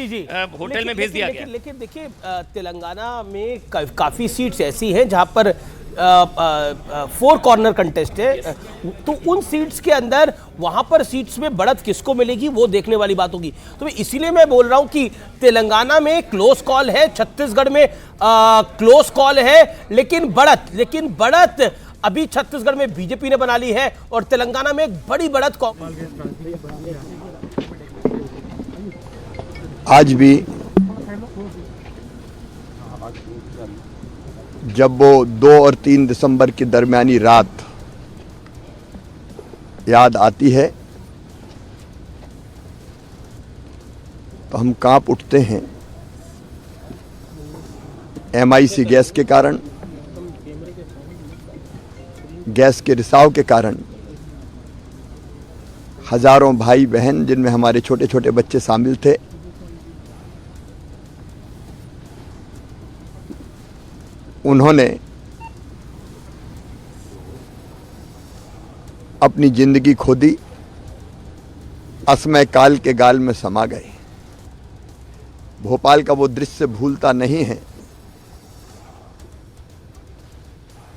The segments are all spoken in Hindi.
जी होटल में भेज दिया गया। लेकिन देखिए तेलंगाना में काफी सीट्स ऐसी हैं जहां पर 4 कॉर्नर कंटेस्ट है, तो उन सीट्स के अंदर वहां पर सीट्स में बढ़त किसको मिलेगी वो देखने वाली बात होगी। तो इसीलिए मैं बोल रहा हूं कि तेलंगाना में क्लोज कॉल है, छत्तीसगढ़ में क्लोज कॉल है, लेकिन बढ़त अभी छत्तीसगढ़ में बीजेपी ने बना ली है और तेलंगाना में एक बड़ी बढ़त आज भी जब वो 2 और 3 दिसंबर की दरमियानी रात याद आती है तो हम कांप उठते हैं। MIC गैस के कारण, गैस के रिसाव के कारण हजारों भाई बहन, जिनमें हमारे छोटे छोटे बच्चे शामिल थे, उन्होंने अपनी जिंदगी खो दी, असमय काल के गाल में समा गए। भोपाल का वो दृश्य भूलता नहीं है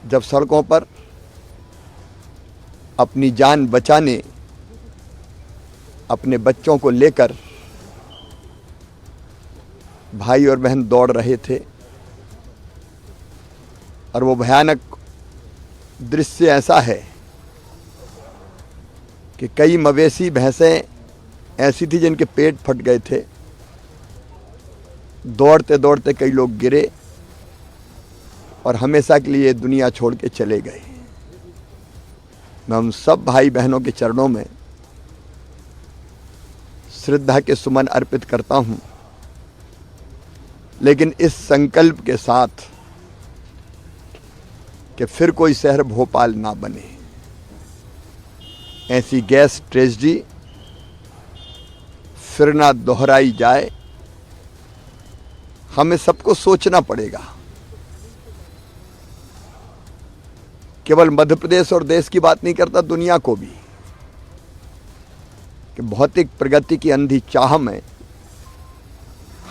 जब सड़कों पर अपनी जान बचाने अपने बच्चों को लेकर भाई और बहन दौड़ रहे थे और वो भयानक दृश्य ऐसा है कि कई मवेशी भैंसें ऐसी थी जिनके पेट फट गए थे। दौड़ते दौड़ते कई लोग गिरे और हमेशा के लिए दुनिया छोड़ के चले गए। मैं उन सब भाई बहनों के चरणों में श्रद्धा के सुमन अर्पित करता हूं, लेकिन इस संकल्प के साथ कि फिर कोई शहर भोपाल ना बने। ऐसी गैस ट्रेजेडी फिर ना दोहराई जाए। हमें सबको सोचना पड़ेगा। केवल मध्य प्रदेश और देश की बात नहीं करता, दुनिया को भी, कि भौतिक प्रगति की अंधी चाह में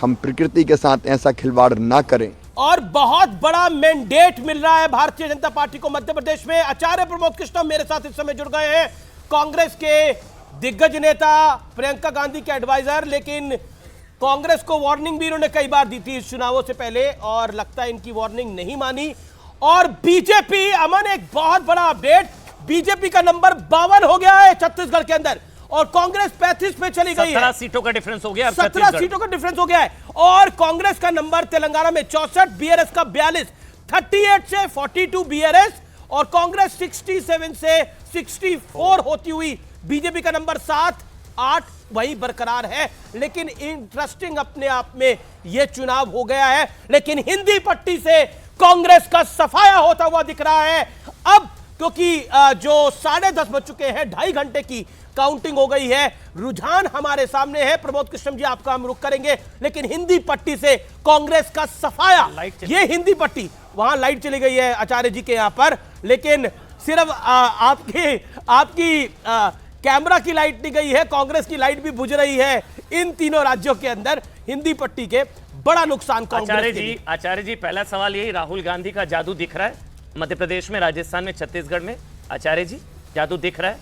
हम प्रकृति के साथ ऐसा खिलवाड़ ना करें। और बहुत बड़ा मैंडेट मिल रहा है भारतीय जनता पार्टी को मध्य प्रदेश में। आचार्य प्रमोद कृष्णम मेरे साथ इस समय जुड़ गए हैं, कांग्रेस के दिग्गज नेता, प्रियंका गांधी के एडवाइजर। लेकिन कांग्रेस को वार्निंग भी इन्होंने कई बार दी थी इस चुनावों से पहले और लगता है इनकी वार्निंग नहीं मानी। और बीजेपी, अमन, एक बहुत बड़ा अपडेट, बीजेपी का नंबर 52 हो गया है छत्तीसगढ़ के अंदर और कांग्रेस 35 पे चली गई है। 17 सीटों का डिफरेंस हो गया। 17 सीटों का डिफरेंस हो गया है और कांग्रेस का नंबर तेलंगाना में 64, बीआरएस का 42, 38 से 42 बीआरएस और कांग्रेस 67 से 64 होती हुई बीजेपी का नंबर 7, 8 वही बरकरार है। लेकिन इंटरेस्टिंग अपने आप में यह चुनाव हो गया है, लेकिन हिंदी पट्टी से कांग्रेस का सफाया होता हुआ दिख रहा है अब, क्योंकि जो 10:30 बज चुके हैं, 2.5 घंटे की काउंटिंग हो गई है। रुझान हमारे सामने है। प्रमोद कृष्णम जी, आपका हम रुख करेंगे, लेकिन हिंदी पट्टी से कांग्रेस का सफाया, ये हिंदी पट्टी, वहां लाइट चली गई है आचार्य जी के यहां पर, लेकिन सिर्फ आपकी कैमरा की लाइट नहीं गई है, कांग्रेस की लाइट भी बुझ रही है। इन तीनों राज्यों के अंदर हिंदी पट्टी के बड़ा नुकसान कांग्रेस के लिए। आचार्य जी, पहला सवाल यही, राहुल गांधी का जादू दिख रहा है मध्य प्रदेश में, राजस्थान में, छत्तीसगढ़ में? आचार्य जी, जादू दिख रहा है?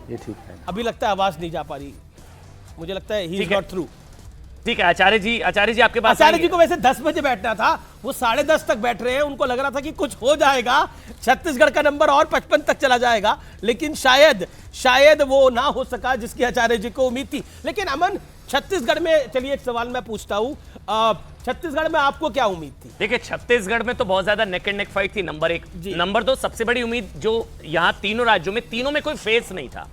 ये ठीक है। अभी लगता है आवाज नहीं जा पा रही, मुझे लगता है ही इज नॉट थ्रू। ठीक है आचार्य जी आपके पास। आचार्य जी को वैसे 10 बजे बैठना था, वो 10:30 तक बैठ रहे हैं। उनको लग रहा था कि कुछ हो जाएगा, छत्तीसगढ़ का नंबर और 55 तक चला जाएगा, लेकिन शायद वो ना हो सका जिसकी आचार्य जी को उम्मीद थी। लेकिन अमन, छत्तीसगढ़ में, चलिए एक सवाल मैं पूछता हूं, छत्तीसगढ़ में आपको क्या उम्मीद थी? देखिए, छत्तीसगढ़ में तो बहुत ज्यादा नेक एंड नेक फाइट थी, नंबर 1। नंबर 2, सबसे बड़ी उम्मीद जो यहां तीनों राज्यों में, तीनों में कोई फेस नहीं था।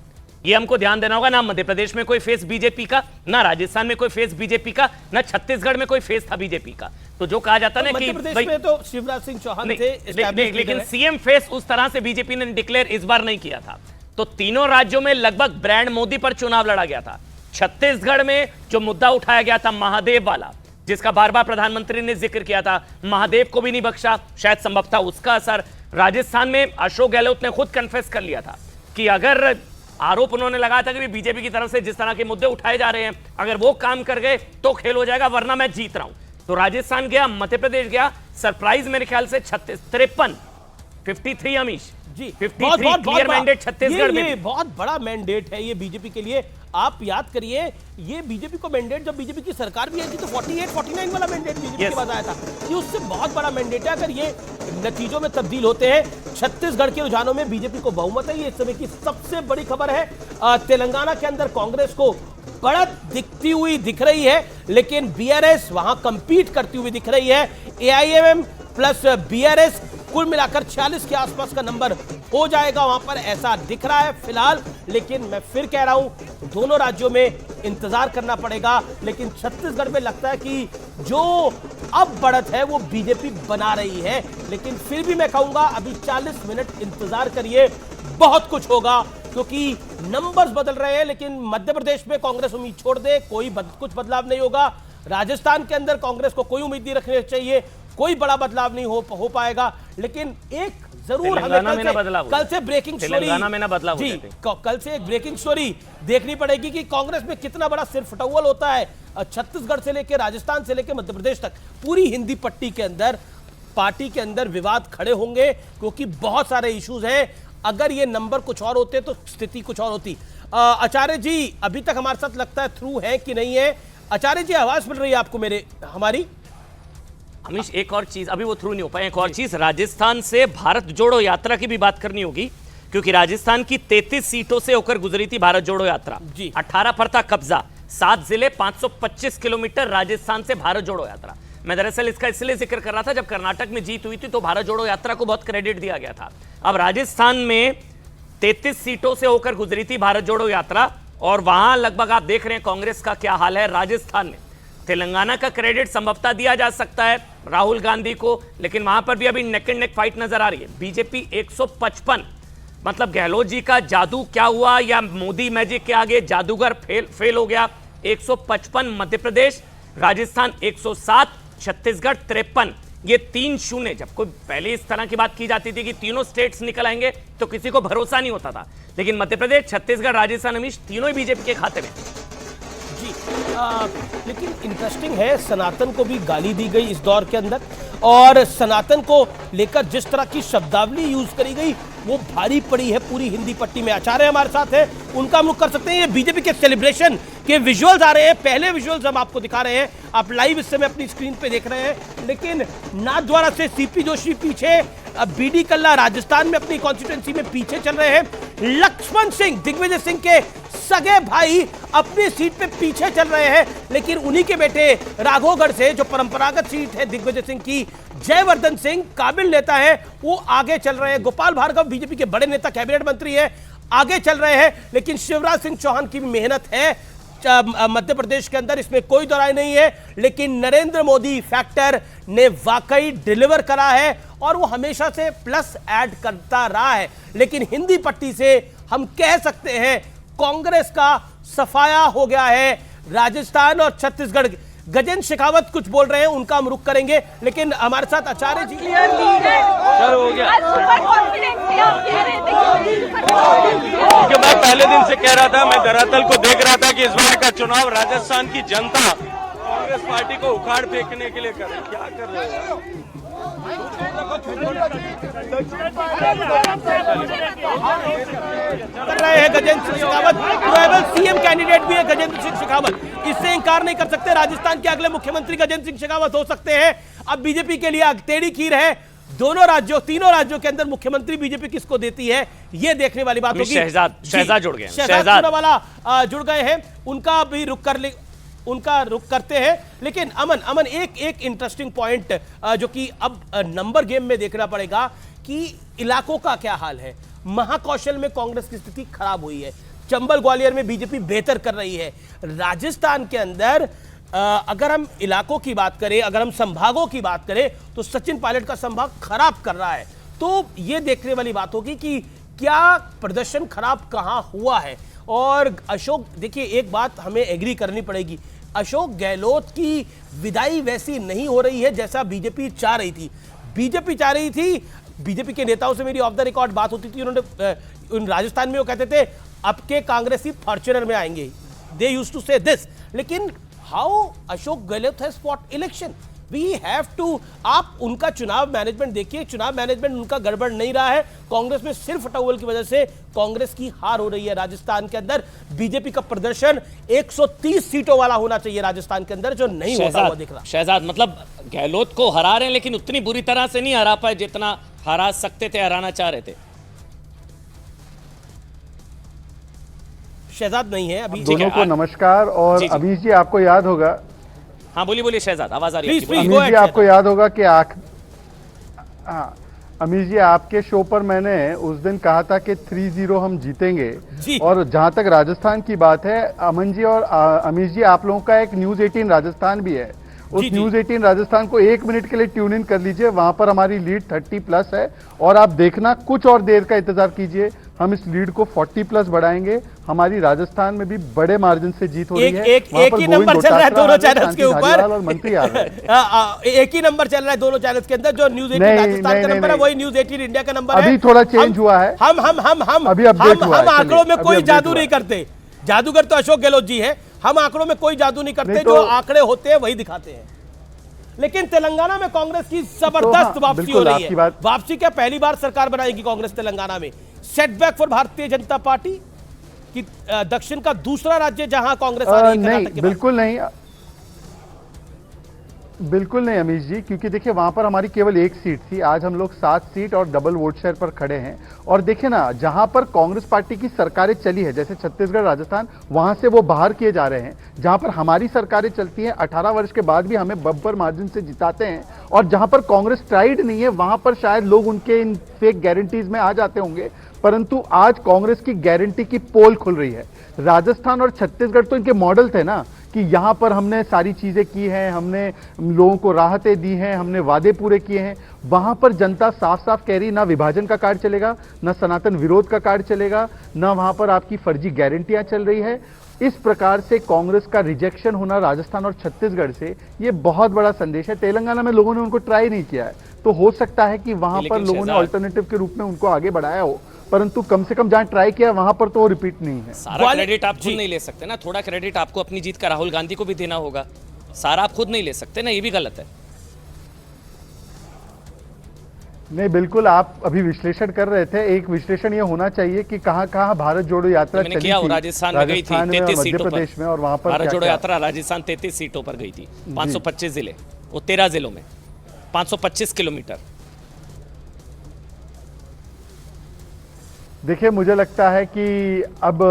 ये हमको ध्यान देना होगा। ना मध्य प्रदेश में कोई फेस बीजेपी का, ना राजस्थान में कोई फेस बीजेपी का, ना छत्तीसगढ़ में कोई फेस था बीजेपी का। तो जो कहा जाता है ना कि मध्य प्रदेश में तो शिवराज सिंह चौहान थे, लेकिन सीएम फेस उस तरह से बीजेपी ने डिक्लेयर इस बार नहीं किया था। तो तीनों राज्यों में लगभग ब्रांड मोदी पर चुनाव लड़ा गया था। छत्तीसगढ़ में जो मुद्दा उठाया गया था महादेव वाला, जिसका बार बार प्रधानमंत्री ने जिक्र किया था, महादेव को भी नहीं बख्शा, शायद संभव था उसका असर। राजस्थान में अशोक गहलोत ने खुद कन्फेस कर लिया था कि अगर आरोप उन्होंने लगाया था कि बीजेपी की तरफ से जिस तरह के मुद्दे उठाए जा रहे हैं, अगर वो काम कर गए तो खेल हो जाएगा, वरना मैं जीत रहा हूं। तो राजस्थान गया, मध्य प्रदेश गया, सरप्राइज मेरे ख्याल से 53 अमीश जी, 53 क्लियर मैंडेट छत्तीसगढ़ में। ये बहुत बड़ा मैंडेट है ये बीजेपी के लिए। आप याद करिए, ये बीजेपी को मैंडेट जब बीजेपी की सरकार भी आई थी तो 48-49 वाला मैंडेट बीजेपी के पास आया था। ये उससे बहुत बड़ा मैंडेट है। अगर ये नतीजों में तब्दील होते हैं, छत्तीसगढ़ के रुझानों में बीजेपी को बहुमत है। ये इस समय की सबसे बड़ी खबर है। तेलंगाना के अंदर कांग्रेस को बढ़त दिखती हुई दिख रही है, लेकिन बीआरएस वहां कंपीट करती हुई दिख रही है। एआईएमएम प्लस बीआरएस कुल मिलाकर 46 के आसपास का नंबर हो जाएगा वहां पर, ऐसा दिख रहा है फिलहाल। लेकिन मैं फिर कह रहा हूं, दोनों राज्यों में इंतजार करना पड़ेगा। लेकिन छत्तीसगढ़ में लगता है कि जो अब बढ़त है वो बीजेपी बना रही है। लेकिन फिर भी मैं कहूंगा अभी 40 मिनट इंतजार करिए, बहुत कुछ होगा, क्योंकि नंबर्स बदल रहे हैं। लेकिन मध्य प्रदेश में कांग्रेस उम्मीद छोड़ दे, कुछ बदलाव नहीं होगा। राजस्थान के अंदर कांग्रेस को कोई उम्मीद नहीं रखनी चाहिए, कोई बड़ा बदलाव नहीं हो पाएगा। लेकिन एक जरूर हमें कल से ब्रेकिंग स्टोरी जी, कल से एक ब्रेकिंग स्टोरी देखनी पड़ेगी कि कांग्रेस में कितना बड़ा सिर फटौल होता है। छत्तीसगढ़ से लेकर राजस्थान से लेकर मध्य प्रदेश तक पूरी हिंदी पट्टी के अंदर पार्टी के अंदर विवाद खड़े होंगे, क्योंकि बहुत सारे इश्यूज हैं। अगर ये नंबर कुछ और होते तो स्थिति कुछ और होती। आचार्य जी अभी तक हमारे साथ लगता है थ्रू है कि नहीं है? आचार्य जी आवाज मिल रही है आपको हमारी? अमीश, एक और चीज, अभी वो थ्रू नहीं हो पाए। एक और चीज, राजस्थान से भारत जोड़ो यात्रा की भी बात करनी होगी, क्योंकि राजस्थान की 33 सीटों से होकर गुजरी थी भारत जोड़ो यात्रा। 18 पर था कब्जा, 7 जिले, 525 किलोमीटर राजस्थान से भारत जोड़ो यात्रा। मैं दरअसल इसका इसलिए जिक्र कर रहा था, जब कर्नाटक में जीत हुई थी तो भारत जोड़ो यात्रा को बहुत क्रेडिट दिया गया था। अब राजस्थान में 33 सीटों से होकर गुजरी थी भारत जोड़ो यात्रा, और वहां लगभग आप देख रहे हैं कांग्रेस का क्या हाल है राजस्थान में। तेलंगाना का क्रेडिट संभवतः दिया जा सकता है राहुल गांधी को, लेकिन वहां पर भी अभी नेक एंड नेक फाइट नजर आ रही है। बीजेपी 155, मतलब गहलोत जी का जादू क्या हुआ या मोदी मैजिक के आगे जादूगर फेल हो गया। 155 मध्य प्रदेश, राजस्थान 107, छत्तीसगढ़ 53। ये 3-0। जब कोई पहले इस तरह की बात की जाती थी कि तीनों स्टेट्स निकल आएंगे तो किसी को भरोसा नहीं होता था, लेकिन मध्य प्रदेश, छत्तीसगढ़, राजस्थान, अमीश तीनों ही बीजेपी के खाते में जी। लेकिन इंटरेस्टिंग है, सनातन को भी गाली दी गई इस दौर के अंदर, और सनातन को लेकर जिस तरह की शब्दावली यूज करी गई वो भारी पड़ी है पूरी हिंदी पट्टी में। आचार्य हमारे साथ है, उनका हम लोग कर सकते हैं। ये बीजेपी के सेलिब्रेशन के विजुअल्स आ रहे हैं, पहले विजुअल्स हम आपको दिखा रहे हैं, आप लाइव इस समय अपनी स्क्रीन पे देख रहे हैं। लेकिन नाथद्वारा से सीपी जोशी पीछे, बीडी कल्ला राजस्थान में अपनी कॉन्स्टिट्यूएंसी में पीछे चल रहे हैं, लक्ष्मण सिंह दिग्विजय सिंह के सगे भाई अपनी सीट पे पीछे चल रहे हैं। लेकिन उन्हीं के बेटे राघवगढ़ से, जो परंपरागत सीट है दिग्विजय सिंह की, जयवर्धन सिंह काबिल नेता है, वो आगे चल रहे हैं। गोपाल भार्गव बीजेपी के बड़े नेता, कैबिनेट मंत्री है, आगे चल रहे हैं। लेकिन शिवराज सिंह चौहान की भी मेहनत है मध्य प्रदेश के अंदर, इसमें कोई दो राय नहीं है। लेकिन नरेंद्र मोदी फैक्टर ने वाकई डिलीवर करा है, और वो हमेशा से प्लस ऐड करता रहा है। लेकिन हिंदी पट्टी से हम कह सकते हैं कांग्रेस का सफाया हो गया है। राजस्थान और छत्तीसगढ़, गजेंद्र शेखावत कुछ बोल रहे हैं, उनका हम रुख करेंगे। लेकिन हमारे साथ आचार्य जी, हो गया, क्योंकि मैं पहले दिन से कह रहा था, मैं धरातल को देख रहा था कि इस बार का चुनाव राजस्थान की जनता कांग्रेस पार्टी को उखाड़ फेंकने के लिए कर रही। क्या कर रहे हैं? कर रहे हैं Gajendra Singh Shekhawat, tribal CM candidate भी है गजेंद्र सिंह शेखावत, इससे इंकार नहीं कर सकते। राजस्थान के अगले मुख्यमंत्री गजेंद्र सिंह शेखावत हो सकते हैं। अब बीजेपी के लिए टेढ़ी खीर है, तीनों राज्यों के अंदर मुख्यमंत्री बीजेपी किसको देती है, ये देखने वाली बात होगी। शहजाद जुड़ गए, शहजाद वाला जुड़ गए हैं, उनका भी रुख करते हैं। लेकिन अमन एक इंटरेस्टिंग पॉइंट जो कि अब नंबर गेम में देखना पड़ेगा कि इलाकों का क्या हाल है। महाकौशल में कांग्रेस की स्थिति खराब हुई है, चंबल ग्वालियर में बीजेपी बेहतर कर रही है। राजस्थान के अंदर अगर हम इलाकों की बात करें, अगर हम संभागों की बात करें, तो सचिन पायलट का संभाग खराब कर रहा है। तो ये देखने वाली बात होगी कि क्या प्रदर्शन खराब कहां हुआ है। और अशोक, देखिए एक बात हमें एग्री करनी पड़ेगी, अशोक गहलोत की विदाई वैसी नहीं हो रही है जैसा बीजेपी चाह रही थी। बीजेपी के नेताओं से मेरी ऑफ द रिकॉर्ड बात होती थी, उन्होंने राजस्थान में वो कहते थे अब के कांग्रेसी फॉर्च्यूनर में आएंगे, they used to say this. लेकिन how Ashok Gehlot has fought election, we have to, आप उनका चुनाव मैनेजमेंट देखिए, चुनाव मैनेजमेंट उनका गड़बड़ नहीं रहा है। कांग्रेस में सिर्फ टॉवल की वजह से कांग्रेस की हार हो रही है राजस्थान के अंदर। बीजेपी का प्रदर्शन 130 सीटों वाला होना चाहिए राजस्थान के अंदर, जो नहीं होता हुआ दिख रहा। शहजाद, मतलब गहलोत को हरा रहे हैं लेकिन उतनी बुरी तरह से नहीं हरा पाए जितना हरा सकते थे, हराना चाह रहे थे। शहजाद नहीं है अभी। दोनों को नमस्कार। और जी। अमीश जी, आपको याद होगा, हाँ बोलिए शहजाद, आवाज आ रही है Please, आपकी। please. अमीश जी आपको याद होगा कि अमीश जी आपके शो पर मैंने उस दिन कहा था कि 3-0 हम जीतेंगे। जी। और जहां तक राजस्थान की बात है, अमन जी और अमीश जी, आप लोगों का एक न्यूज 18 राजस्थान भी है। उस जी, जी। न्यूज 18 राजस्थान को 1 मिनट के लिए ट्यून इन कर लीजिए, वहां पर हमारी लीड 30+ है। और आप देखना, कुछ और देर का इंतजार कीजिए, हम इस लीड को 40+ बढ़ाएंगे। हमारी राजस्थान में भी बड़े मार्जिन से जीत हो रही है। एक ही नंबर चल रहा है दोनों चैनल्स के ऊपर, और मंत्री आ रहे हैं। एक ही नंबर चल रहा है दोनों चैनल्स के अंदर, जो न्यूज 18 नहीं, राजस्थान का नहीं, नंबर है नहीं। वही न्यूज 18 इंडिया का नंबर है। अभी थोड़ा चेंज हुआ है। हम अभी अपडेट हुआ है, आंकड़ों में चलिए, कोई अभी जादू अपडेट नहीं हुआ करते, जादूगर तो अशोक गहलोत जी है। हम आंकड़ों में कोई जादू नहीं करते, नहीं जो तो- आंकड़े होते हैं वही दिखाते हैं। लेकिन तेलंगाना में कांग्रेस की जबरदस्त हाँ, वापसी हो बिल्कुल, रही आपकी है। बात- वापसी क्या, पहली बार सरकार बनाएगी कांग्रेस तेलंगाना में। Setback for Bharatiya Janata party कि दक्षिण का दूसरा राज्य जहां कांग्रेस आ रही है नहीं, कर्नाटक के बाद। बिल्कुल नहीं अमीश जी, क्योंकि देखिए वहां पर हमारी केवल एक सीट थी, आज हम लोग 7 सीट और डबल वोट शेयर पर खड़े हैं। और देखिए ना, जहां पर कांग्रेस पार्टी की सरकारें चली है, जैसे छत्तीसगढ़, राजस्थान, वहां से वो बाहर किए जा रहे हैं। जहां पर हमारी सरकारें चलती हैं, 18 वर्ष के बाद भी हमें बम्पर मार्जिन से जिताते हैं। और जहां पर कांग्रेस ट्राइड नहीं है, वहां पर शायद लोग उनके इन फेक गारंटीज में आ जाते होंगे, परंतु आज कांग्रेस की गारंटी की पोल खुल रही है। राजस्थान और छत्तीसगढ़ तो इनके मॉडल थे ना, कि यहां पर हमने सारी चीजें की हैं, हमने लोगों को राहतें दी हैं, हमने वादे पूरे किए हैं। वहां पर जनता साफ साफ कह रही, ना विभाजन का कार्ड चलेगा, ना सनातन विरोध का कार्ड चलेगा, ना वहां पर आपकी फर्जी गारंटियां चल रही है। इस प्रकार से कांग्रेस का रिजेक्शन होना राजस्थान और छत्तीसगढ़ से, ये बहुत बड़ा संदेश है। तेलंगाना में लोगों ने उनको ट्राई नहीं किया है, तो हो सकता है कि वहां पर लोगों ने ऑल्टरनेटिव के रूप में उनको आगे बढ़ाया हो, परंतु कम से कम जहां ट्राई किया वहां पर तो वो रिपीट नहीं है। सारा क्रेडिट आप खुद नहीं ले सकते ना, थोड़ा क्रेडिट आपको अपनी जीत का राहुल गांधी को भी देना होगा। सारा आप खुद नहीं ले सकते ना, ये भी गलत है। नहीं, बिल्कुल, आप अभी विश्लेषण कर रहे थे, एक विश्लेषण ये होना चाहिए कि कहाँ कहाँ भारत जोड़ो यात्रा मैंने चली किया, थी। राजस्थान में गई थी 33 मध्य सीटों पर, प्रदेश में, और वहां पर भारत क्या जोड़ो क्या? यात्रा राजस्थान 33 सीटों पर गई थी, 525 जिले, वो 13 जिलों में 525 किलोमीटर। देखिए, मुझे लगता है कि अब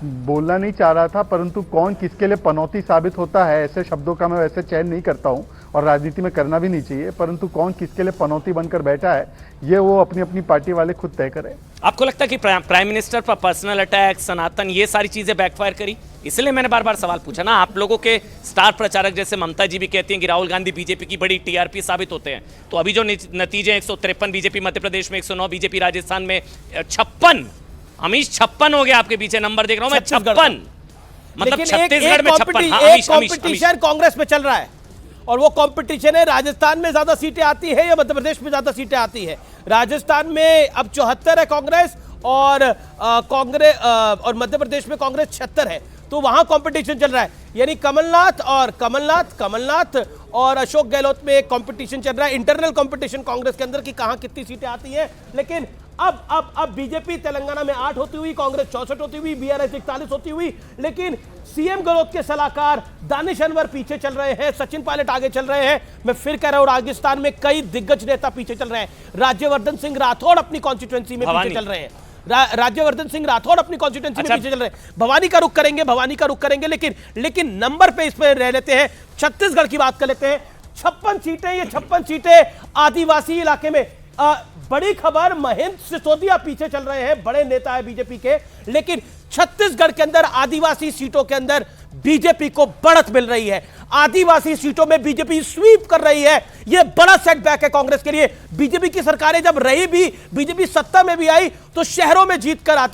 बोलना नहीं चाह रहा था, परंतु कौन किसके लिए पनौती साबित होता है, ऐसे शब्दों का मैं वैसे चयन नहीं करता हूं और राजनीति में करना भी नहीं चाहिए, परंतु कौन किसके लिए पनौती बनकर बैठा है, ये वो अपनी अपनी पार्टी वाले खुद तय करें। आपको लगता है कि प्राइम मिनिस्टर पर पर्सनल अटैक, सनातन, ये सारी चीजें बैकफायर करी? इसलिए मैंने बार बार सवाल पूछा ना। आप लोगों के स्टार प्रचारक जैसे ममता जी भी कहती हैं कि राहुल गांधी बीजेपी की बड़ी टीआरपी साबित होते हैं, तो अभी जो नतीजे 153 बीजेपी मध्य प्रदेश में, 109 बीजेपी राजस्थान में, 56 अमीश 56 हो गया आपके पीछे, नंबर देख रहा हूं मैं, 56, मतलब छत्तीसगढ़ में 56। हाँ, एक कंपटीशन कांग्रेस में चल रहा है, और वो कंपटीशन है राजस्थान में ज्यादा सीटें आती है या मध्य प्रदेश में ज्यादा सीटें आती है। राजस्थान में अब 74 है कांग्रेस, और कांग्रेस और मध्य प्रदेश में कांग्रेस 76 है, तो वहां कंपटीशन चल रहा है। यानी कमलनाथ और अशोक गहलोत में एक कंपटीशन चल रहा है, इंटरनल कंपटीशन कांग्रेस के अंदर कि कहां कितनी सीटें आती हैं। लेकिन अब बीजेपी तेलंगाना में 8 होती हुई, कांग्रेस 64 होती हुई, बीआरएस 41 होती हुई, लेकिन सीएम गहलोत के सलाहकार दानिश अनवर पीछे चल रहे हैं, सचिन पायलट आगे चल रहे हैं। मैं फिर कह रहा हूं, राजस्थान में कई दिग्गज नेता पीछे चल रहे हैं। राज्यवर्धन सिंह राठौड़ अपनी कॉन्स्टिट्यूएंसी में पीछे चल रहे हैं। राज्यवर्धन सिंह राठौड़ अपनी कॉन्स्टिट्यूएंसी में पीछे चल रहे हैं। भवानी का रुख करेंगे, लेकिन नंबर पे इस पे रह लेते हैं। छत्तीसगढ़ की बात कर लेते हैं। 56 सीटें, ये 56 सीटें आदिवासी इलाके में। बड़ी खबर, महेंद्र सिसोदिया पीछे चल रहे हैं, बड़े नेता है बीजेपी के, लेकिन छत्तीसगढ़ के अंदर आदिवासी सीटों के अंदर बीजेपी को बढ़त मिल रही है। आदिवासी सीटों में बीजेपी स्वीप कर रही है। यह बड़ा सेटबैक है कांग्रेस के लिए। बीजेपी की सरकारें जब रही भी, बीजेपी सत्ता में भी आई, तो शहरों में जीत कर आती